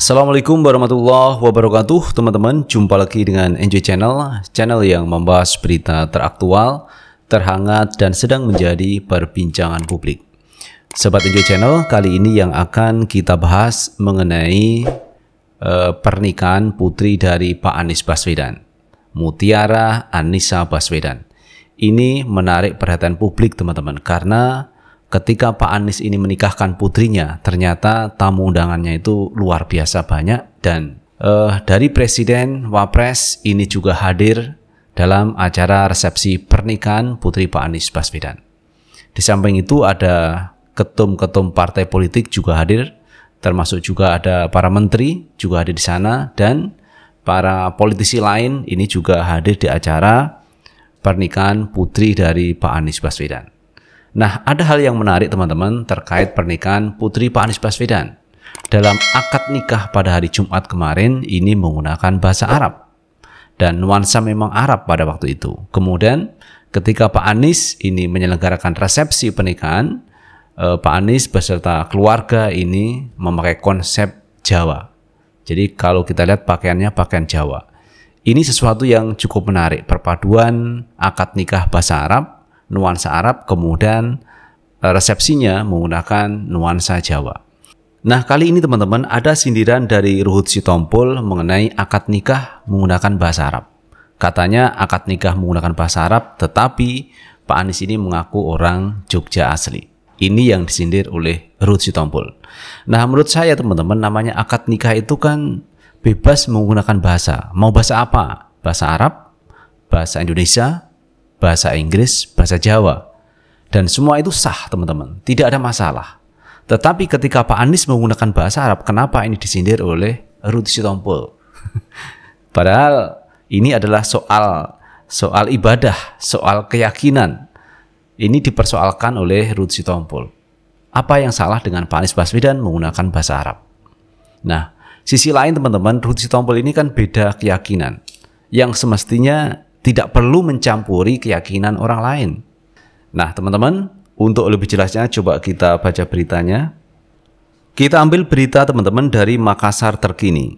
Assalamualaikum warahmatullahi wabarakatuh teman-teman. Jumpa lagi dengan Enjoy Channel yang membahas berita teraktual, terhangat, dan sedang menjadi perbincangan publik. Sobat Enjoy Channel, kali ini yang akan kita bahas mengenai pernikahan putri dari Pak Anies Baswedan, Mutiara Annisa Baswedan. Ini menarik perhatian publik teman-teman, karena ketika Pak Anies ini menikahkan putrinya, ternyata tamu undangannya itu luar biasa banyak, dan dari Presiden, Wapres ini juga hadir dalam acara resepsi pernikahan putri Pak Anies Baswedan. Di samping itu ada ketum-ketum partai politik juga hadir, termasuk juga ada para menteri juga hadir di sana, dan para politisi lain ini juga hadir di acara pernikahan putri dari Pak Anies Baswedan. Nah, ada hal yang menarik teman-teman terkait pernikahan putri Pak Anies Baswedan. Dalam akad nikah pada hari Jumat kemarin ini menggunakan bahasa Arab, dan nuansa memang Arab pada waktu itu. Kemudian ketika Pak Anies ini menyelenggarakan resepsi pernikahan, Pak Anies beserta keluarga ini memakai konsep Jawa. Jadi kalau kita lihat pakaiannya pakaian Jawa. Ini sesuatu yang cukup menarik, perpaduan akad nikah bahasa Arab, nuansa Arab, kemudian resepsinya menggunakan nuansa Jawa. Nah, kali ini teman-teman ada sindiran dari Ruhut Sitompul mengenai akad nikah menggunakan bahasa Arab. Katanya akad nikah menggunakan bahasa Arab, tetapi Pak Anies ini mengaku orang Jogja asli. Ini yang disindir oleh Ruhut Sitompul. Nah, menurut saya teman-teman, namanya akad nikah itu kan bebas menggunakan bahasa. Mau bahasa apa? Bahasa Arab, bahasa Indonesia, bahasa Inggris, bahasa Jawa, dan semua itu sah teman-teman, tidak ada masalah. Tetapi ketika Pak Anies menggunakan bahasa Arab, kenapa ini disindir oleh Ruhut Sitompul? Padahal ini adalah soal ibadah, soal keyakinan. Ini dipersoalkan oleh Ruhut Sitompul. Apa yang salah dengan Pak Anies Baswedan menggunakan bahasa Arab? Nah, sisi lain teman-teman, Ruhut Sitompul ini kan beda keyakinan, yang semestinya tidak perlu mencampuri keyakinan orang lain. Nah teman-teman, untuk lebih jelasnya coba kita baca beritanya. Kita ambil berita teman-teman dari Makassar Terkini.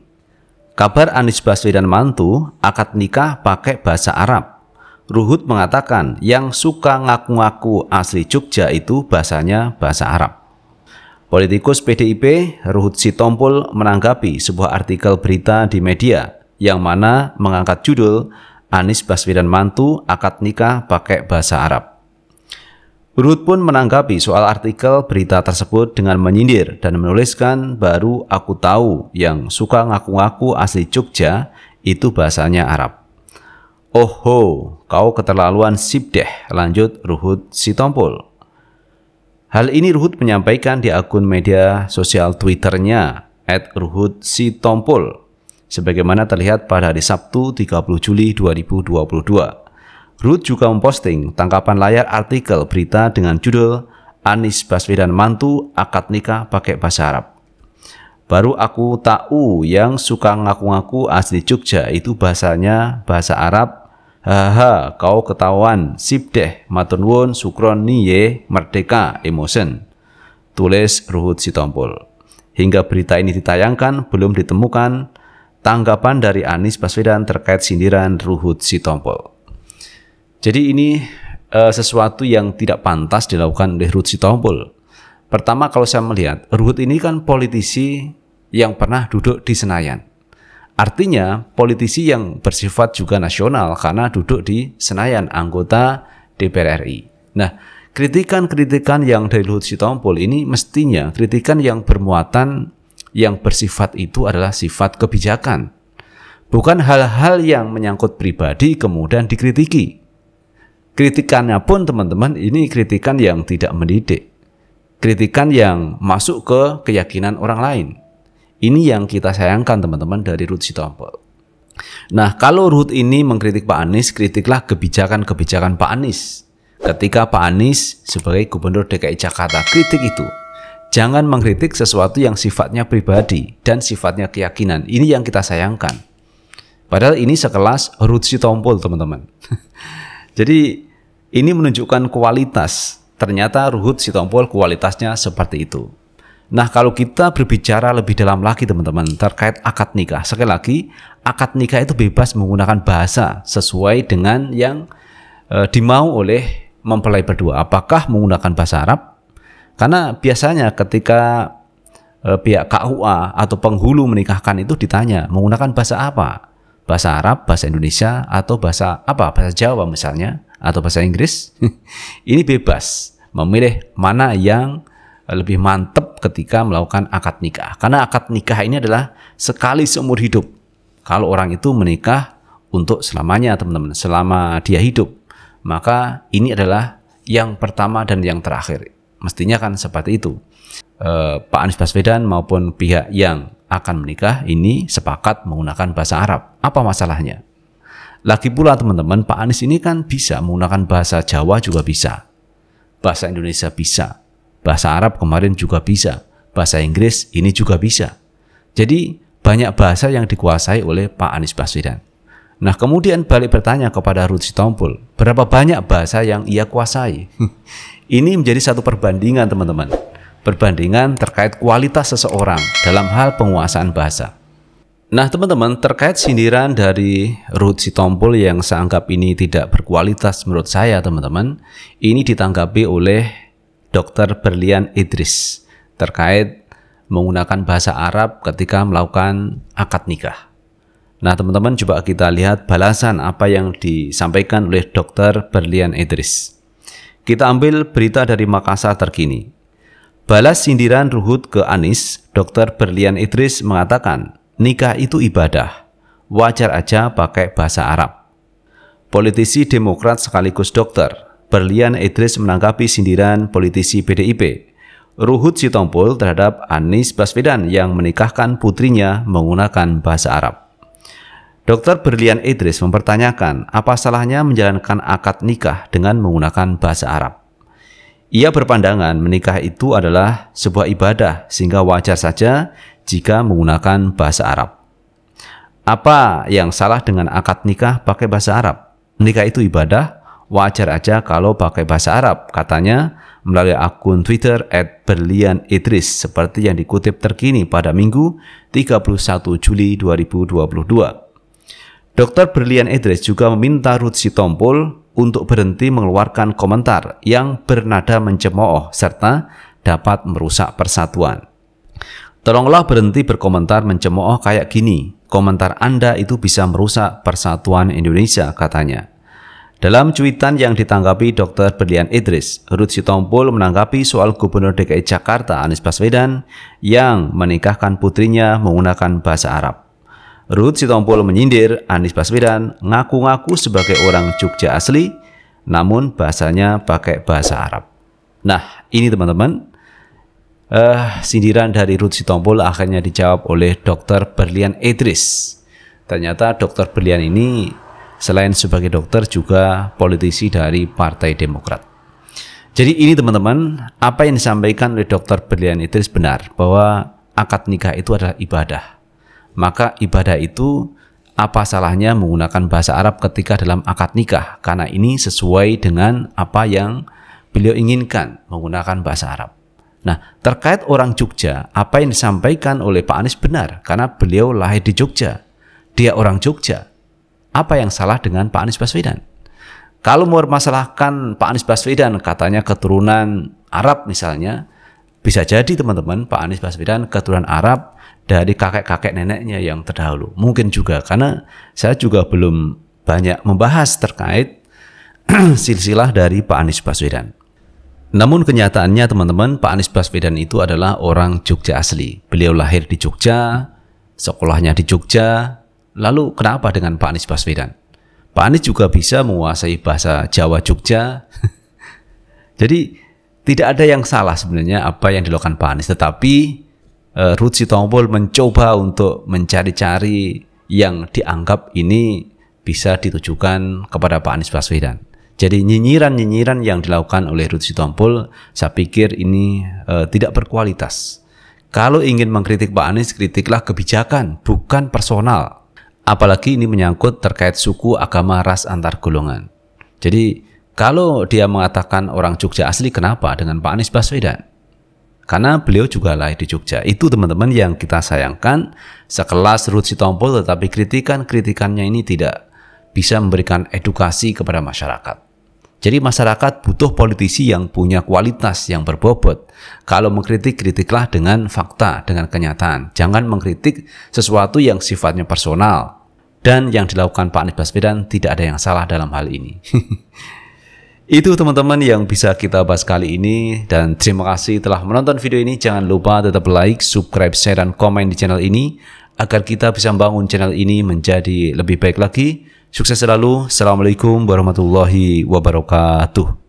Kabar Anies Baswedan mantu akad nikah pakai bahasa Arab. Ruhut mengatakan yang suka ngaku-ngaku asli Jogja itu bahasanya bahasa Arab. Politikus PDIP Ruhut Sitompul menanggapi sebuah artikel berita di media yang mana mengangkat judul Anies Baswedan mantu akad nikah pakai bahasa Arab. Ruhut pun menanggapi soal artikel berita tersebut dengan menyindir dan menuliskan, baru aku tahu yang suka ngaku-ngaku asli Jogja itu bahasanya Arab. Oho, kau keterlaluan sip deh, lanjut Ruhut Sitompul. Hal ini Ruhut menyampaikan di akun media sosial Twitternya @ruhutsitompul. Sebagaimana terlihat pada hari Sabtu 30 Juli 2022. Ruhut juga memposting tangkapan layar artikel berita dengan judul Anies Baswedan mantu akad nikah pakai bahasa Arab. Baru aku tahu yang suka ngaku-ngaku asli Jogja itu bahasanya bahasa Arab. Haha, kau ketahuan sip deh, matur nuwun sukron niye merdeka emotion. Tulis Ruhut Sitompul. Hingga berita ini ditayangkan belum ditemukan tanggapan dari Anies Baswedan terkait sindiran Ruhut Sitompul. Jadi ini sesuatu yang tidak pantas dilakukan oleh Ruhut Sitompul. Pertama, kalau saya melihat, Ruhut ini kan politisi yang pernah duduk di Senayan. Artinya politisi yang bersifat juga nasional karena duduk di Senayan, anggota DPR RI. Nah, kritikan-kritikan yang dari Ruhut Sitompul ini mestinya kritikan yang bermuatan, yang bersifat itu adalah sifat kebijakan, bukan hal-hal yang menyangkut pribadi kemudian dikritiki. Kritikannya pun teman-teman ini kritikan yang tidak mendidik, kritikan yang masuk ke keyakinan orang lain. Ini yang kita sayangkan teman-teman dari Ruhut Sitompul. Nah, kalau Ruhut ini mengkritik Pak Anies, kritiklah kebijakan-kebijakan Pak Anies. Ketika Pak Anies sebagai Gubernur DKI Jakarta, kritik itu. Jangan mengkritik sesuatu yang sifatnya pribadi dan sifatnya keyakinan. Ini yang kita sayangkan. Padahal ini sekelas Ruhut Sitompul teman-teman. Jadi ini menunjukkan kualitas. Ternyata Ruhut Sitompul kualitasnya seperti itu. Nah, kalau kita berbicara lebih dalam lagi teman-teman terkait akad nikah, sekali lagi akad nikah itu bebas menggunakan bahasa sesuai dengan yang dimau oleh mempelai berdua. Apakah menggunakan bahasa Arab? Karena biasanya ketika pihak KUA atau penghulu menikahkan itu ditanya menggunakan bahasa apa? Bahasa Arab, bahasa Indonesia, atau bahasa apa? Bahasa Jawa misalnya, atau bahasa Inggris. Ini bebas memilih mana yang lebih mantap ketika melakukan akad nikah. Karena akad nikah ini adalah sekali seumur hidup. Kalau orang itu menikah untuk selamanya teman-teman, selama dia hidup, maka ini adalah yang pertama dan yang terakhir. Mestinya kan seperti itu. Pak Anies Baswedan maupun pihak yang akan menikah ini sepakat menggunakan bahasa Arab. Apa masalahnya? Lagi pula teman-teman, Pak Anies ini kan bisa menggunakan bahasa Jawa juga bisa. Bahasa Indonesia bisa. Bahasa Arab kemarin juga bisa. Bahasa Inggris ini juga bisa. Jadi banyak bahasa yang dikuasai oleh Pak Anies Baswedan. Nah, kemudian balik bertanya kepada Ruth Sitompul, berapa banyak bahasa yang ia kuasai? Ini menjadi satu perbandingan teman-teman. Perbandingan terkait kualitas seseorang dalam hal penguasaan bahasa. Nah teman-teman, terkait sindiran dari Ruth Sitompul yang saya anggap ini tidak berkualitas menurut saya teman-teman, ini ditanggapi oleh Dr. Berlian Idris terkait menggunakan bahasa Arab ketika melakukan akad nikah. Nah teman-teman, coba kita lihat balasan apa yang disampaikan oleh Dr. Berlian Idris. Kita ambil berita dari Makassar terkini. Balas sindiran Ruhut ke Anies, Dr. Berlian Idris mengatakan, nikah itu ibadah, wajar aja pakai bahasa Arab. Politisi Demokrat sekaligus dokter, Berlian Idris menanggapi sindiran politisi PDIP, Ruhut Sitompul terhadap Anies Baswedan yang menikahkan putrinya menggunakan bahasa Arab. Dr. Berlian Idris mempertanyakan apa salahnya menjalankan akad nikah dengan menggunakan bahasa Arab. Ia berpandangan menikah itu adalah sebuah ibadah sehingga wajar saja jika menggunakan bahasa Arab. Apa yang salah dengan akad nikah pakai bahasa Arab? Nikah itu ibadah, wajar aja kalau pakai bahasa Arab, katanya melalui akun Twitter @berlianidris seperti yang dikutip terkini pada Minggu 31 Juli 2022. Dr. Berlian Idris juga meminta Ruth Sitompul untuk berhenti mengeluarkan komentar yang bernada mencemooh serta dapat merusak persatuan. Tolonglah berhenti berkomentar mencemooh kayak gini. Komentar Anda itu bisa merusak persatuan Indonesia, katanya. Dalam cuitan yang ditanggapi Dr. Berlian Idris, Ruth Sitompul menanggapi soal Gubernur DKI Jakarta Anies Baswedan yang menikahkan putrinya menggunakan bahasa Arab. Ruth Sitompul menyindir Anies Baswedan ngaku-ngaku sebagai orang Jogja asli, namun bahasanya pakai bahasa Arab. Nah, ini teman-teman, sindiran dari Ruth Sitompul akhirnya dijawab oleh Dr. Berlian Idris. Ternyata Dr. Berlian ini selain sebagai dokter juga politisi dari Partai Demokrat. Jadi ini teman-teman, apa yang disampaikan oleh Dr. Berlian Idris benar, bahwa akad nikah itu adalah ibadah. Maka ibadah itu apa salahnya menggunakan bahasa Arab ketika dalam akad nikah? Karena ini sesuai dengan apa yang beliau inginkan, menggunakan bahasa Arab. Nah, terkait orang Jogja, apa yang disampaikan oleh Pak Anies benar, karena beliau lahir di Jogja. Dia orang Jogja. Apa yang salah dengan Pak Anies Baswedan? Kalau mau mempermasalahkan Pak Anies Baswedan, katanya keturunan Arab misalnya, bisa jadi teman-teman Pak Anies Baswedan keturunan Arab dari kakek-kakek neneknya yang terdahulu. Mungkin juga, karena saya juga belum banyak membahas terkait silsilah dari Pak Anies Baswedan. Namun kenyataannya teman-teman, Pak Anies Baswedan itu adalah orang Jogja asli. Beliau lahir di Jogja, sekolahnya di Jogja. Lalu kenapa dengan Pak Anies Baswedan? Pak Anies juga bisa menguasai bahasa Jawa Jogja. Jadi tidak ada yang salah sebenarnya apa yang dilakukan Pak Anies, tetapi Ruth Sitompul mencoba untuk mencari-cari yang dianggap ini bisa ditujukan kepada Pak Anies Baswedan. Jadi nyinyiran-nyinyiran yang dilakukan oleh Ruth Sitompul, saya pikir ini tidak berkualitas. Kalau ingin mengkritik Pak Anies, kritiklah kebijakan, bukan personal. Apalagi ini menyangkut terkait suku, agama, ras antar golongan. Jadi kalau dia mengatakan orang Jogja asli, kenapa dengan Pak Anies Baswedan? karena beliau juga lahir di Jogja. Itu teman-teman yang kita sayangkan, sekelas Ruth Sitompul, tetapi kritikannya ini tidak bisa memberikan edukasi kepada masyarakat. Jadi masyarakat butuh politisi yang punya kualitas, yang berbobot. Kalau mengkritik, kritiklah dengan fakta, dengan kenyataan. Jangan mengkritik sesuatu yang sifatnya personal. Dan yang dilakukan Pak Anies Baswedan tidak ada yang salah dalam hal ini. Itu teman-teman yang bisa kita bahas kali ini, dan terima kasih telah menonton video ini. Jangan lupa tetap like, subscribe, share, dan komen di channel ini agar kita bisa membangun channel ini menjadi lebih baik lagi. Sukses selalu. Assalamualaikum warahmatullahi wabarakatuh.